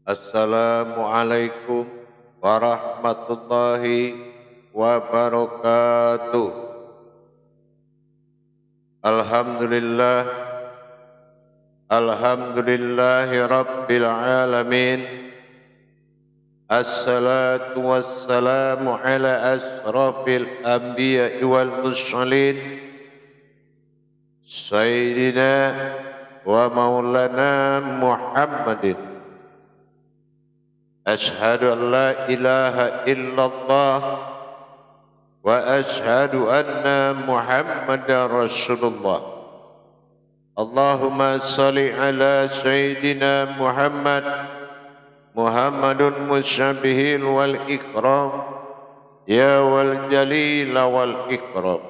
Assalamualaikum warahmatullahi wabarakatuh. Alhamdulillah, alhamdulillahi rabbil alamin. Assalatu wassalamu ala asrafil anbiya'i wal mursalin, Sayyidina wa maulana Muhammadin. Ashhadu an la ilaha illallah wa ashhadu anna Muhammadar Rasulullah. Allahumma salli ala Sayyidina Muhammad, Muhammadun musyabihil wal ikram, ya wal jalil wal ikram.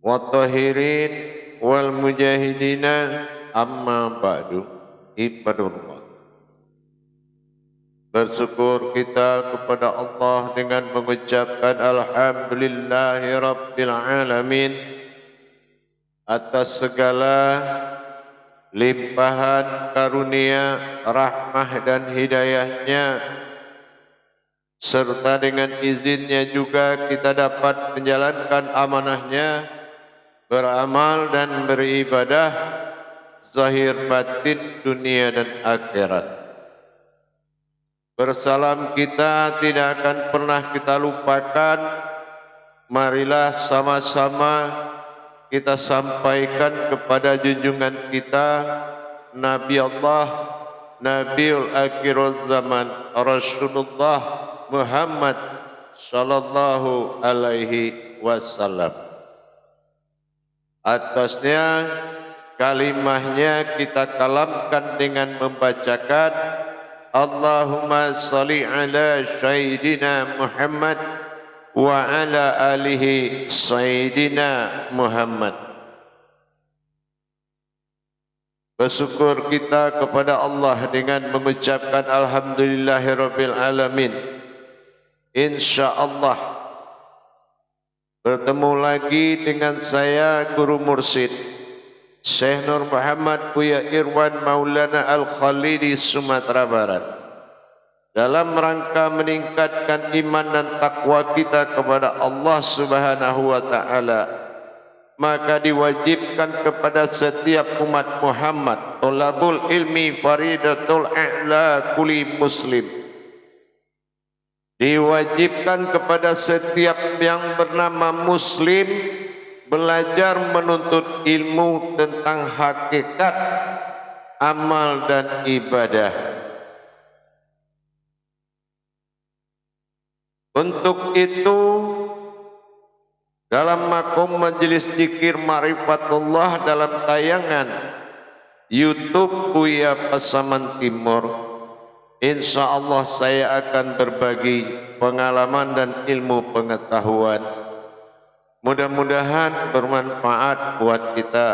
Wa tahirin wal mujahidina, amma ba'du. Ibadullah, bersyukur kita kepada Allah dengan mengucapkan alhamdulillahi rabbil alamin atas segala limpahan karunia, rahmah dan hidayahnya, serta dengan izinnya juga kita dapat menjalankan amanahnya, beramal dan beribadah zahir batin dunia dan akhirat. Bersalam kita tidak akan pernah kita lupakan. Marilah sama-sama kita sampaikan kepada junjungan kita, Nabi Allah, Nabiul Akhirul Zaman, Rasulullah Muhammad sallallahu alaihi wasallam. Atasnya kalimahnya kita kalamkan dengan membacakan Allahumma salli ala Sayyidina Muhammad wa ala alihi Sayyidina Muhammad. Bersyukur kita kepada Allah dengan mengucapkan alhamdulillahirabbil alamin. InsyaAllah bertemu lagi dengan saya Guru Mursyid Syekh Nur Muhammad Buya Irwan Maulana Al-Khalidi Sumatera Barat, dalam rangka meningkatkan iman dan takwa kita kepada Allah Subhanahu wa taala. Maka diwajibkan kepada setiap umat Muhammad, thalabul ilmi faridatul a'la kulli muslim, diwajibkan kepada setiap yang bernama muslim belajar menuntut ilmu tentang hakikat amal dan ibadah. Untuk itu, dalam makom majelis zikir Ma'rifatullah dalam tayangan YouTube Buya Pasaman Timur, InsyaAllah saya akan berbagi pengalaman dan ilmu pengetahuan. Mudah-mudahan bermanfaat buat kita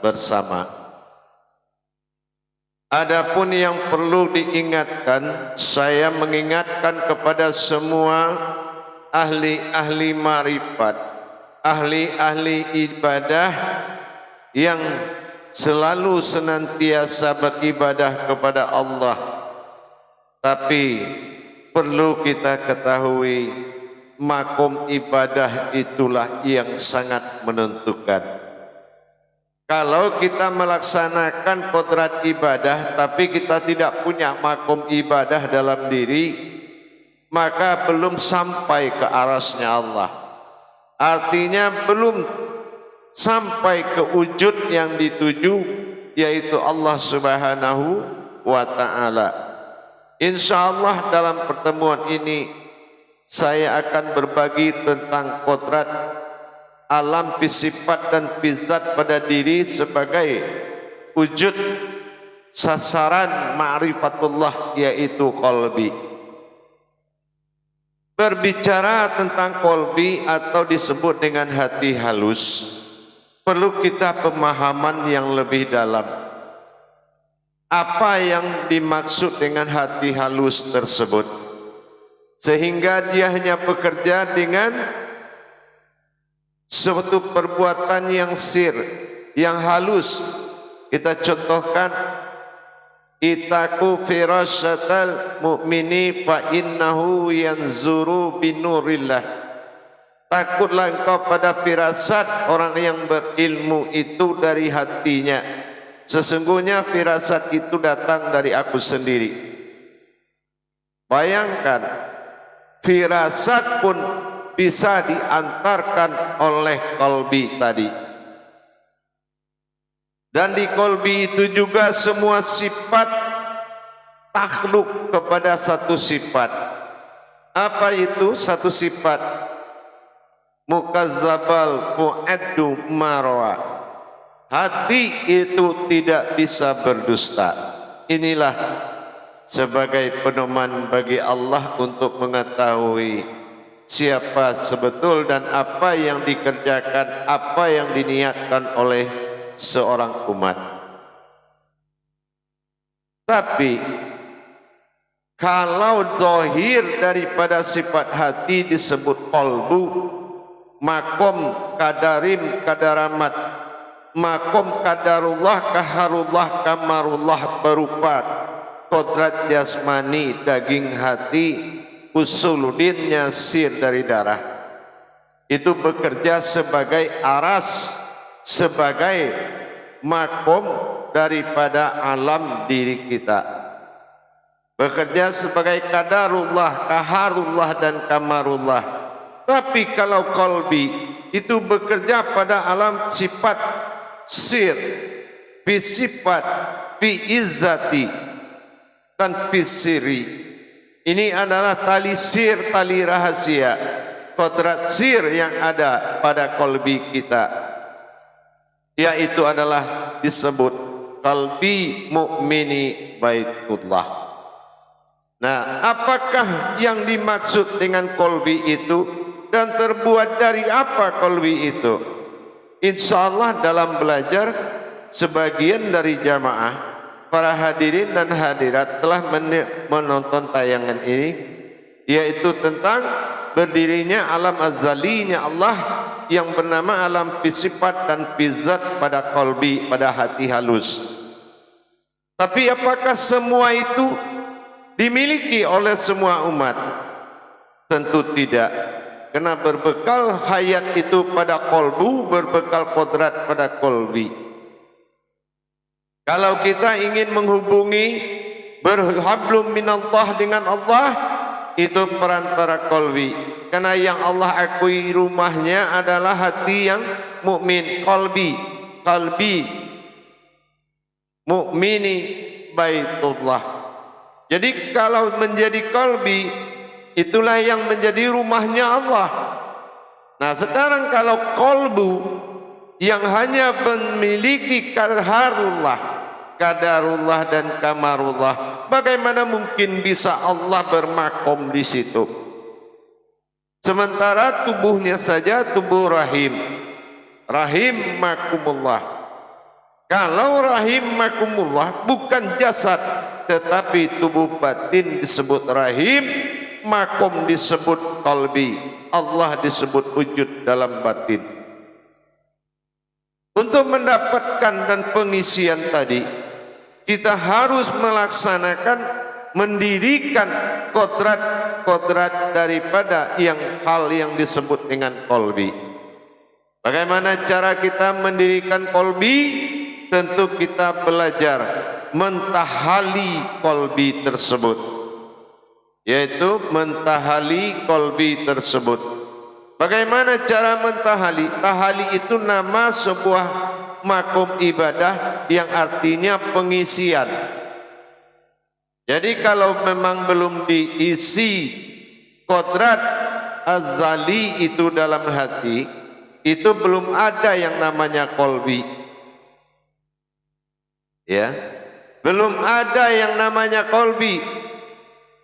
bersama. Adapun yang perlu diingatkan, saya mengingatkan kepada semua ahli-ahli ma'rifat, ahli-ahli ibadah yang selalu senantiasa beribadah kepada Allah. Tapi perlu kita ketahui, makom ibadah itulah yang sangat menentukan. Kalau kita melaksanakan kodrat ibadah tapi kita tidak punya makom ibadah dalam diri, maka belum sampai ke arasnya Allah. Artinya belum sampai ke wujud yang dituju, yaitu Allah Subhanahu wa ta'ala. InsyaAllah dalam pertemuan ini saya akan berbagi tentang kodrat alam sifat dan zat pada diri sebagai wujud sasaran ma'rifatullah, yaitu qalbi. Berbicara tentang qalbi atau disebut dengan hati halus, perlu kita pemahaman yang lebih dalam. Apa yang dimaksud dengan hati halus tersebut? Sehingga dia hanya bekerja dengan suatu perbuatan yang sir, yang halus. Kita contohkan itaku firasatal mu'mini fa innahu yanzuru binurillah. Takutlah engkau pada firasat orang yang berilmu itu dari hatinya. Sesungguhnya firasat itu datang dari aku sendiri. Bayangkan, firasat pun bisa diantarkan oleh kolbi tadi. Dan di kolbi itu juga semua sifat takluk kepada satu sifat. Apa itu satu sifat? Mukazzabal fu'addu marwa. Hati itu tidak bisa berdusta. Inilah sebagai pedoman bagi Allah untuk mengetahui siapa sebetul dan apa yang dikerjakan, apa yang diniatkan oleh seorang umat. Tapi kalau zahir daripada sifat hati disebut qalbu, makom kadarim kadaramat, makom kadarullah kaharullah kamarullah berupa kodrat jasmani daging hati, usuludinnya sir dari darah. Itu bekerja sebagai aras, sebagai makom daripada alam diri kita. Bekerja sebagai kadarullah, kaharullah dan kamarullah. Tapi kalau qalbi itu bekerja pada alam sifat sir, bi sifat, bi izzati dan bi siri. Ini adalah tali sir, tali rahasia, kodrat sir yang ada pada qalbi kita, yaitu adalah disebut qalbi mu'mini baitullah. Nah, apakah yang dimaksud dengan qalbi itu? Dan terbuat dari apa qalbi itu? InsyaAllah dalam belajar sebagian dari jamaah, para hadirin dan hadirat telah menonton tayangan ini, yaitu tentang berdirinya alam azalinya Allah yang bernama alam fisifat dan fizat pada qalbi, pada hati halus. Tapi apakah semua itu dimiliki oleh semua umat? Tentu tidak. Karena berbekal hayat itu pada qalbu, berbekal kodrat pada qalbi. Kalau kita ingin menghubungi berhablum minallah dengan Allah, itu perantara qalbi. Karena yang Allah akui rumahnya adalah hati yang mukmin, qalbi mu'mini baitullah. Jadi kalau menjadi qalbi, itulah yang menjadi rumahnya Allah. Nah, sekarang kalau qalbu yang hanya memiliki kaharullah, kadarullah dan kamarullah, bagaimana mungkin bisa Allah bermakom di situ? Sementara tubuhnya saja tubuh rahim, rahim makumullah. Kalau rahim makumullah bukan jasad, tetapi tubuh batin disebut rahim, makom disebut qalbi, Allah disebut wujud dalam batin. Untuk mendapatkan dan pengisian tadi, kita harus melaksanakan, mendirikan kodrat daripada hal yang disebut dengan qalbi. Bagaimana cara kita mendirikan qalbi? Tentu kita belajar mentahali qalbi tersebut, yaitu mentahali qalbi tersebut. Bagaimana cara mentahali? Tahali itu nama sebuah makom ibadah yang artinya pengisian. Jadi kalau memang belum diisi kodrat azali itu dalam hati, itu belum ada yang namanya qalbi. Ya, belum ada yang namanya qalbi.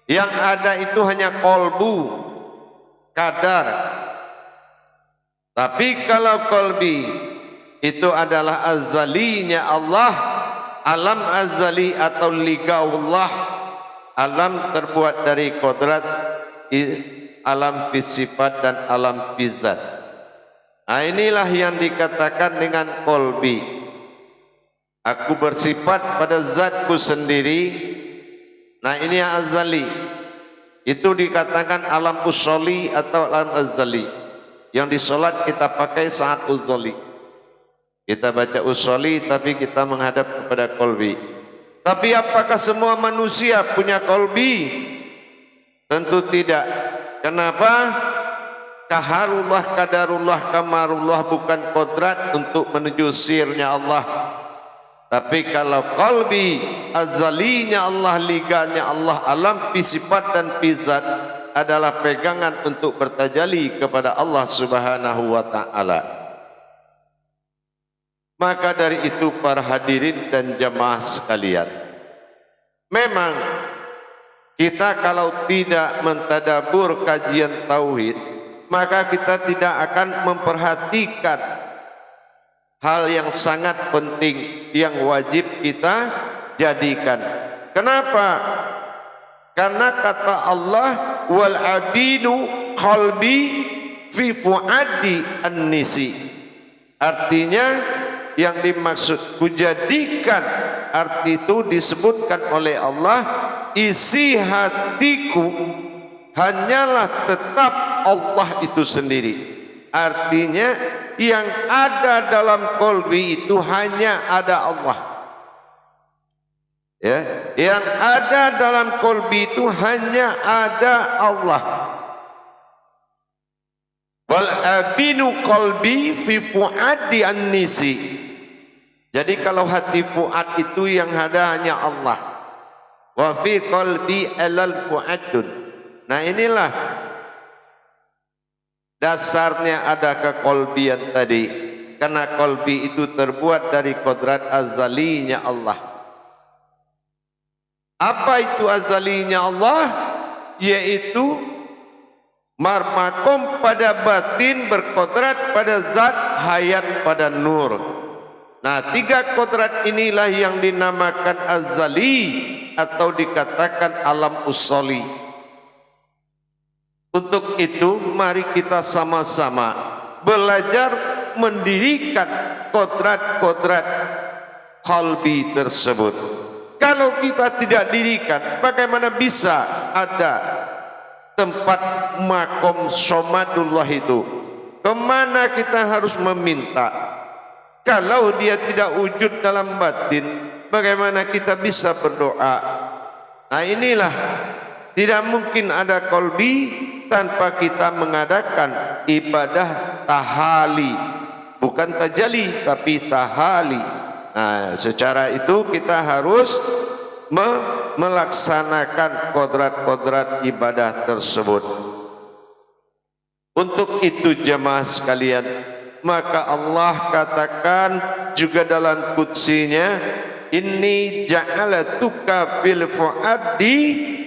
Yang ada itu hanya qalbu, kadar. Tapi kalau qalbi itu adalah azalinya Allah, alam azali atau ligaullah, alam terbuat dari kodrat, alam fisifat dan alam fizat. Nah, inilah yang dikatakan dengan qalbi. Aku bersifat pada zatku sendiri. Nah ini yang azali. Itu dikatakan alam usoli atau alam azali. Yang di solat kita pakai saat uzoli. Kita baca usoli tapi kita menghadap kepada kolbi. Tapi apakah semua manusia punya kolbi? Tentu tidak. Kenapa? Kaharullah, kadarullah, kamarullah bukan kodrat untuk menuju sirnya Allah. Tapi kalau qalbi, azalinya Allah, liganya Allah, alam fi sifat dan fi zat adalah pegangan untuk bertajali kepada Allah Subhanahu wa taala. Maka dari itu para hadirin dan jamaah sekalian, memang kita kalau tidak mentadabur kajian tauhid, maka kita tidak akan memperhatikan hal yang sangat penting yang wajib kita jadikan. Kenapa? Karena kata Allah, wal abinu qalbi fi fuadi an-nisi. Artinya yang dimaksud kujadikan, arti itu disebutkan oleh Allah, isi hatiku hanyalah tetap Allah itu sendiri. Artinya yang ada dalam kolbi itu hanya ada Allah. Ya, yang ada dalam kolbi itu hanya ada Allah. Wal abinu kolbi fi fuadi an-nisi. Jadi kalau hati fuad itu yang ada hanya Allah. Wa fi qalbi alal fuadun. Nah inilah dasarnya ada kekolbian tadi. Karena kolbi itu terbuat dari kodrat azalinya Allah. Apa itu azalinya Allah? Yaitu marmakom pada batin, berkodrat pada zat, hayat pada nur. Nah, tiga kodrat inilah yang dinamakan azali atau dikatakan alam usoli. Untuk itu mari kita sama-sama belajar mendirikan kodrat-kodrat qalbi tersebut. Kalau kita tidak dirikan, bagaimana bisa ada tempat makom somadullah itu? Kemana kita harus meminta? Kalau dia tidak wujud dalam batin, bagaimana kita bisa berdoa? Nah inilah, tidak mungkin ada kolbi tanpa kita mengadakan ibadah tahali. Bukan tajali, tapi tahali. Nah, secara itu kita harus melaksanakan kodrat-kodrat ibadah tersebut. Untuk itu jemaah sekalian, maka Allah katakan juga dalam qudsinya, inni ja'alatuka fil fuadi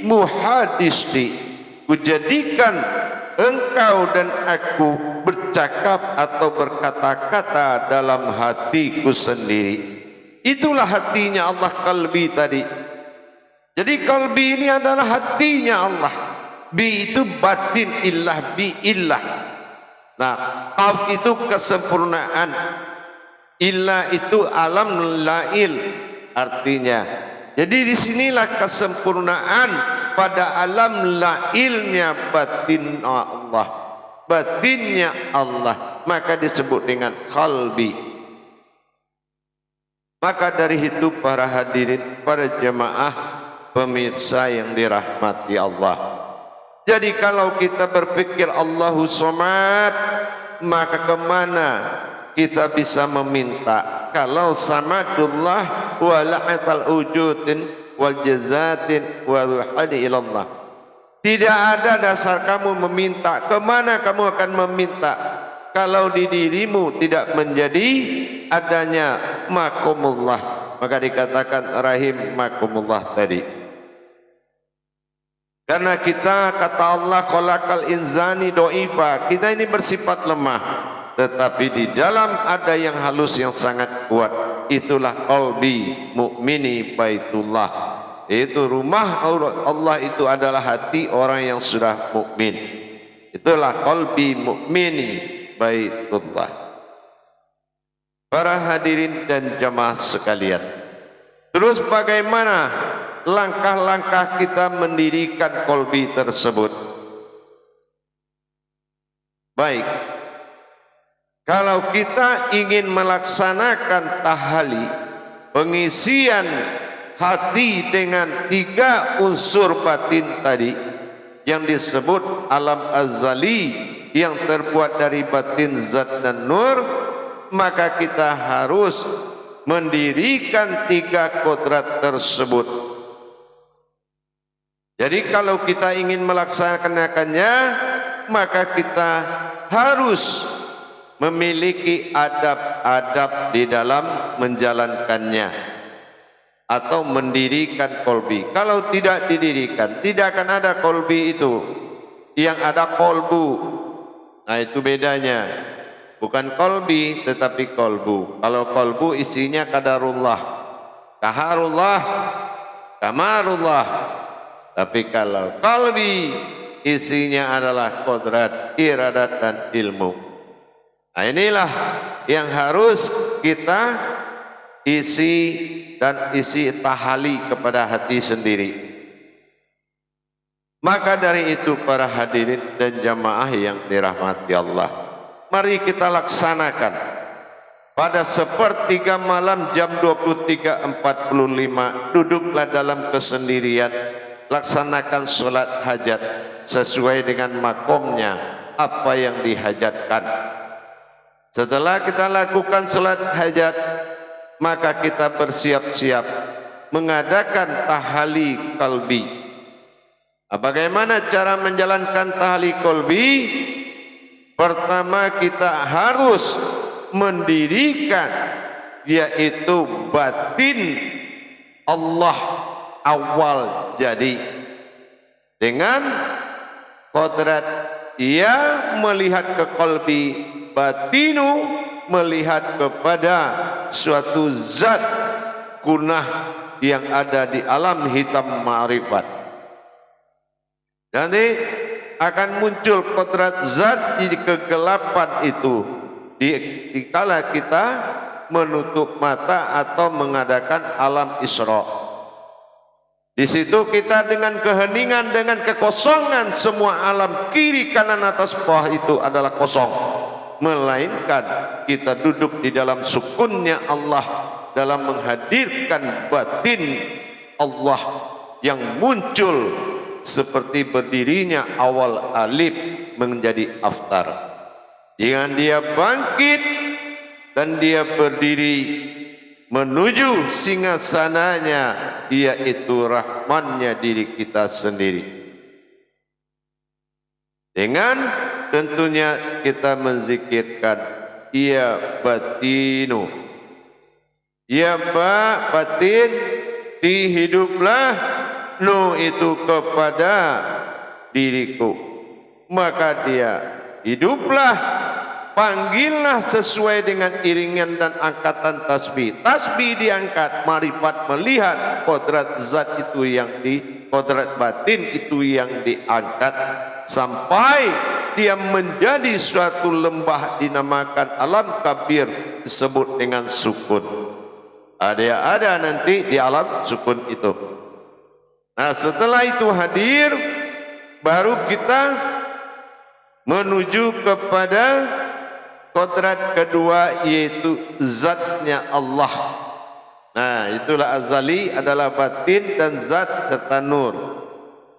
muhadisti. Kujadikan engkau dan aku bercakap atau berkata-kata dalam hatiku sendiri. Itulah hatinya Allah, kalbi tadi. Jadi kalbi ini adalah hatinya Allah. Bi itu batin, illah, bi illah. Nah, qaf itu kesempurnaan, illah itu alam lail artinya. Jadi disinilah kesempurnaan pada alam lailnya batin Allah, batinnya Allah, maka disebut dengan qalbi. Maka dari itu para hadirin, para jemaah pemirsa yang dirahmati Allah, jadi kalau kita berpikir Allahu Samad, maka kemana kita bisa meminta? Kalau Samadullah wala'atal wujudin wal jazatin wa ruhani ilallah. Tidak ada dasar kamu meminta. Kemana kamu akan meminta kalau di dirimu tidak menjadi adanya makumullah? Maka dikatakan rahim makumullah tadi. Karena kita, kata Allah, khalaqal insani do'ifa, kita ini bersifat lemah, tetapi di dalam ada yang halus yang sangat kuat. Itulah qalbi mu'mini baitullah. Itu rumah Allah, itu adalah hati orang yang sudah mukmin. Itulah qalbi mu'mini baitullah. para hadirin dan jamaah sekalian. Terus bagaimana langkah-langkah kita mendirikan kolbi tersebut? Baik, kalau kita ingin melaksanakan tahali, pengisian hati dengan 3 unsur batin tadi yang disebut alam azali yang terbuat dari batin, zat dan nur, maka kita harus mendirikan 3 kodrat tersebut. Jadi kalau kita ingin melaksanakannya, maka kita harus memiliki adab-adab di dalam menjalankannya atau mendirikan kolbi. Kalau tidak didirikan, tidak akan ada kolbi itu. Yang ada kolbu. Nah, itu bedanya. Bukan kolbi tetapi kolbu. Kalau kolbu isinya kadarullah, kaharullah, kamarullah. Tapi kalau kolbi isinya adalah kodrat, iradat dan ilmu. Nah, inilah yang harus kita isi dan isi tahali kepada hati sendiri. Maka dari itu para hadirin dan jamaah yang dirahmati Allah, mari kita laksanakan pada sepertiga malam jam 23.45, duduklah dalam kesendirian, laksanakan sholat hajat sesuai dengan makomnya apa yang dihajatkan. Setelah kita lakukan sholat hajat, maka kita bersiap-siap mengadakan tahali qalbi. Bagaimana cara menjalankan tahali qalbi? Pertama kita harus mendirikan, yaitu batin Allah awal jadi dengan kodrat ia melihat ke qalbi, batinu melihat kepada suatu zat kunah yang ada di alam hitam ma'rifat. Nanti akan muncul kodrat zat di kegelapan itu dikala kita menutup mata atau mengadakan alam Isra. Di situ kita dengan keheningan, dengan kekosongan, semua alam kiri kanan atas bawah itu adalah kosong, melainkan kita duduk di dalam sukunnya Allah dalam menghadirkan batin Allah yang muncul seperti berdirinya awal alif menjadi aftar. Dengan dia bangkit dan dia berdiri menuju singgasananya, yaitu rahmannya diri kita sendiri. Dengan tentunya kita menzikirkan ya batinu, ya batin, ti hiduplah nu itu kepada diriku, maka dia hiduplah. Panggillah sesuai dengan iringan dan angkatan tasbih. Tasbih diangkat, marifat melihat kodrat zat itu yang kodrat batin itu yang diangkat sampai dia menjadi suatu lembah dinamakan alam kabir, disebut dengan sukun. Ada nanti di alam sukun itu. Nah, setelah itu hadir, baru kita menuju kepada kodrat kedua, yaitu zatnya Allah. Nah, itulah azali adalah batin dan zat serta nur.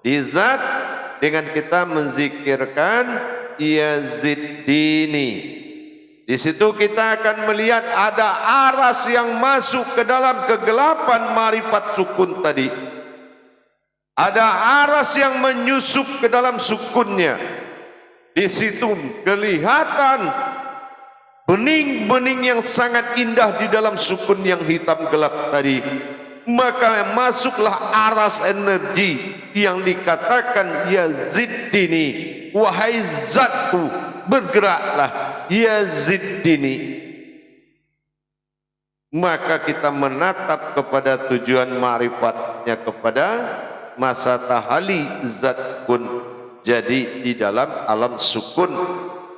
Di zat dengan kita menzikirkan ya ziddini. Di situ kita akan melihat ada aras yang masuk ke dalam kegelapan marifat sukun tadi. Ada aras yang menyusup ke dalam sukunnya. Di situ kelihatan bening-bening yang sangat indah di dalam sukun yang hitam gelap tadi. Maka masuklah aras energi yang dikatakan ya ziddini, wahai zatku, bergeraklah ya ziddini. Maka kita menatap kepada tujuan ma'rifatnya, kepada masa tahali zat kun jadi di dalam alam sukun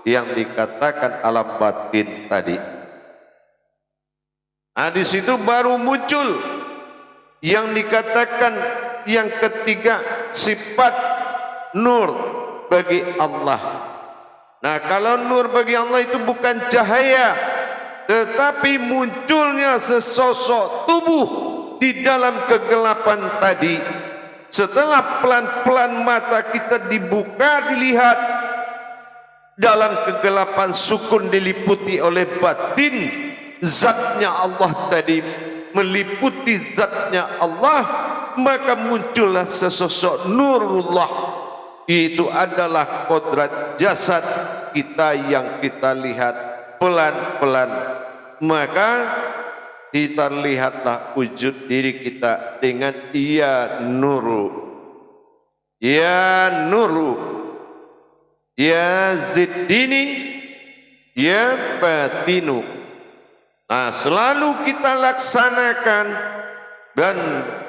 yang dikatakan alam batin tadi. Nah, di situ baru muncul yang dikatakan yang ketiga, sifat nur bagi Allah. Nah, kalau nur bagi Allah itu bukan cahaya, tetapi munculnya sesosok tubuh di dalam kegelapan tadi. Setelah pelan-pelan mata kita dibuka, dilihat dalam kegelapan sukun diliputi oleh batin, zatnya Allah tadi meliputi zatnya Allah, maka muncullah sesosok nurullah. Itu adalah kodrat jasad kita yang kita lihat pelan-pelan, maka kita lihatlah wujud diri kita dengan ya nuru, ya nuru, ya ziddini, ya batinu. Nah, selalu kita laksanakan dan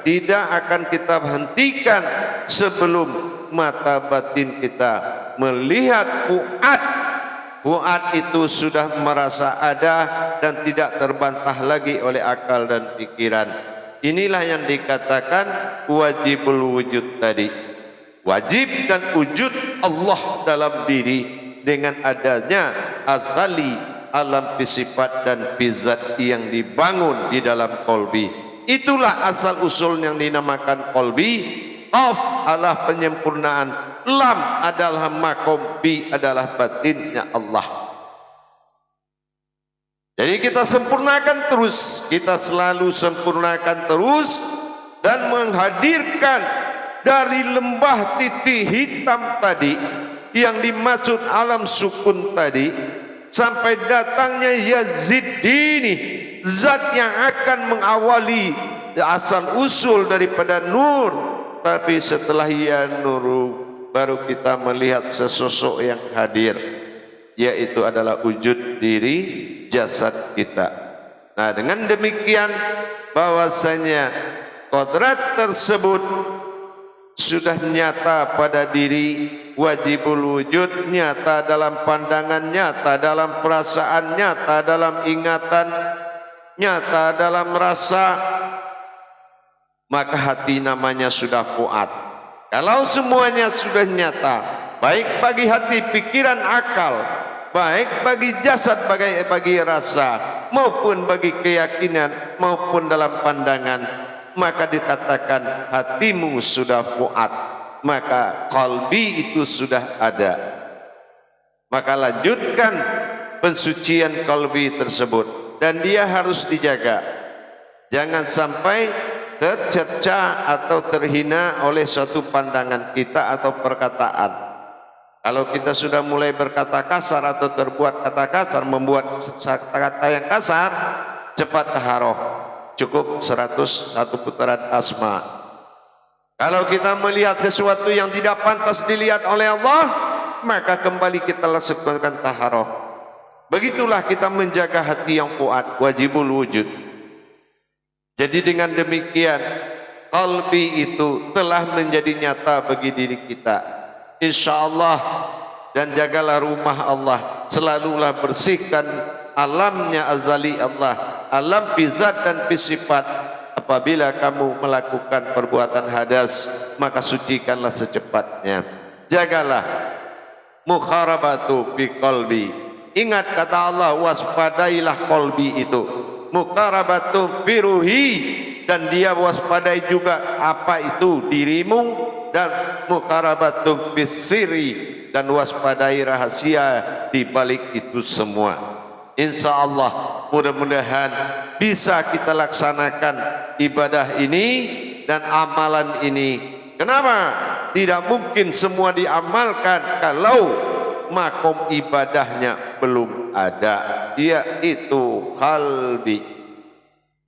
tidak akan kita hentikan sebelum mata batin kita melihat fuad. Fuad itu sudah merasa ada dan tidak terbantah lagi oleh akal dan pikiran. Inilah yang dikatakan wajibul wujud tadi. Wajib dan wujud Allah dalam diri dengan adanya azali alam sifat dan bizat yang dibangun di dalam kolbi. Itulah asal usul yang dinamakan kolbi. Qaf adalah penyempurnaan, lam adalah makom, bi adalah batinnya Allah. Jadi kita sempurnakan terus, kita selalu sempurnakan terus dan menghadirkan dari lembah titik hitam tadi yang dimaksud alam sukun tadi, sampai datangnya Yaziddini, zat yang akan mengawali asal usul daripada nur. Tapi setelah ya nuru, baru kita melihat sesosok yang hadir, yaitu adalah wujud diri jasad kita. Nah, dengan demikian bahwasanya kodrat tersebut sudah nyata pada diri, wajibul wujud nyata dalam pandangan, nyata dalam perasaan, nyata dalam ingatan, nyata dalam rasa, maka hati namanya sudah fuad. Kalau semuanya sudah nyata, baik bagi hati, pikiran, akal, baik bagi jasad, bagi rasa, maupun bagi keyakinan, maupun dalam pandangan, maka dikatakan hatimu sudah fuad, maka qalbi itu sudah ada. Maka lanjutkan pensucian qalbi tersebut, dan dia harus dijaga. Jangan sampai tercerca atau terhina oleh suatu pandangan kita atau perkataan. Kalau kita sudah mulai berkata kasar atau terbuat kata kasar, membuat kata-kata yang kasar, cepat taharoh. Cukup 101 putaran asma. Kalau kita melihat sesuatu yang tidak pantas dilihat oleh Allah, maka kembali kita laksanakan taharoh. Begitulah kita menjaga hati yang fuad, wajibul wujud. Jadi dengan demikian qalbi itu telah menjadi nyata bagi diri kita, insyaallah. Dan jagalah rumah Allah, selalulah bersihkan alamnya azali Allah, alam bizat dan bisifat. Apabila kamu melakukan perbuatan hadas, maka sucikanlah secepatnya. Jagalah mukharabatu fi qalbi. Ingat kata Allah, waspadailah qalbi itu. Mukharabatu fi ruhi, dan dia waspadai juga apa itu dirimu, dan mukharabatu fi sirri, dan waspadai rahasia di balik itu semua. Insyaallah mudah-mudahan bisa kita laksanakan ibadah ini dan amalan ini. Kenapa? Tidak mungkin semua diamalkan kalau makom ibadahnya belum ada, yaitu qalbi.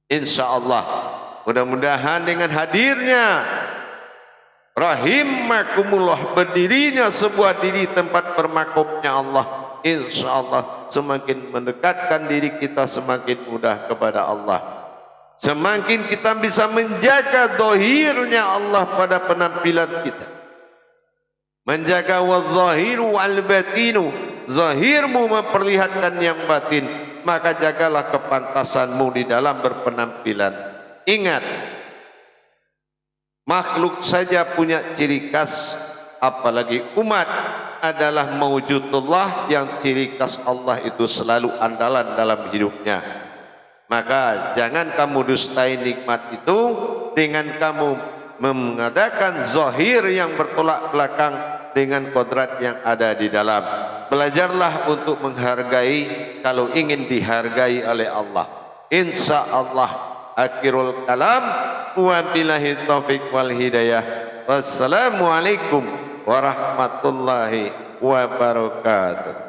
Insyaallah mudah-mudahan dengan hadirnya rahimakumullah, berdirinya sebuah diri tempat bermakomnya Allah, insyaallah semakin mendekatkan diri kita semakin mudah kepada Allah. Semakin kita bisa menjaga zahirnya Allah pada penampilan kita, menjaga wadzahiru wal batinu, zahirmu memperlihatkan yang batin, maka jagalah kepantasanmu di dalam berpenampilan. Ingat, makhluk saja punya ciri khas, apalagi umat adalah maujudullah yang ciri khas Allah itu selalu andalan dalam hidupnya. Maka jangan kamu dustai nikmat itu dengan kamu mengadakan zahir yang bertolak belakang dengan kodrat yang ada di dalam. Belajarlah untuk menghargai kalau ingin dihargai oleh Allah. Insya Allah. Akhirul kalam. Wabillahi taufiq wal hidayah. Wassalamualaikum warahmatullahi wabarakatuh.